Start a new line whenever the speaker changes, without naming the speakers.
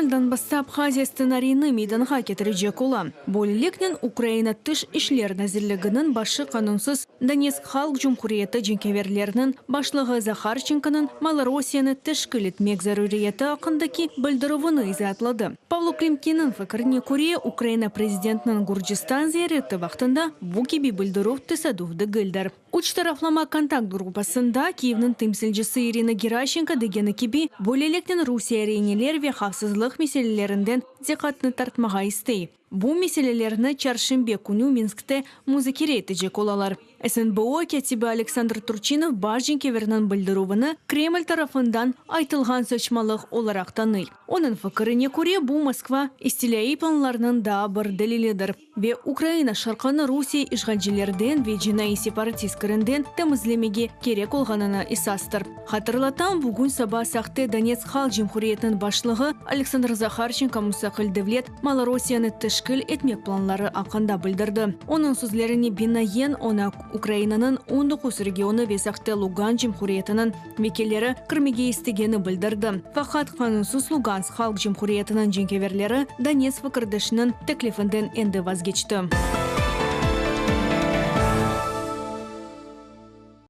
Кремльдан бастап Абхазия сценарийны мейданға кетіріжек ола. Болелекнен Украина тыш ишлер нәзірлігінің башы қанунсыз Донецк халық жұмхуриеті женкеверлерінің башлығы Захарченконың Малороссияны тішкіл етмек заруриеті ақындаки білдіруыны изатлады. Павло Климкинің фікіріне көре Украина президентінің Гурджистан зияреті вақтында бұкеби білдіру тесадуфды гілдір. Уч тарафлама контакт группасында Киевнің темсілжісі Ирина Геращенко дегені кеби болелектен Русия рейнелер ве хавсызлық меселелерінден зекатны тартмаға істей. Бұл меселелеріні чаршымбе күні Минскте музыкереті жек олалар. СНБО кетібі Александр Турчинов баженкевернің білдіруіні Кремль тарафындан айтылған сөчмалық оларақтаны. Оның фікіріне көре бұл Москва истилияй планларының да бір дәлеледір. Ве Украина шарқаны Русия ишғанчилерден ве жинай сепаратисткерінден тәмізлемеге керек олғанына исастыр. Хатырлатан бүгін саба сақты Донецк халық жемхуриетінің башлығы Александр Захарченко Мусақыл Девлет Малороссияны тішкіл етмек планлары ақында білдірді. Оның сөзлеріне бинаен она Украинаның 19 регионы весақты Луган жемхуриетінің векелері кірмеге істегені білдірді. Фақат қанунсыз Луганск халық жемхуриетінің женкеверлері Донецк фікірдішінің тәклифінден енді вазгечті.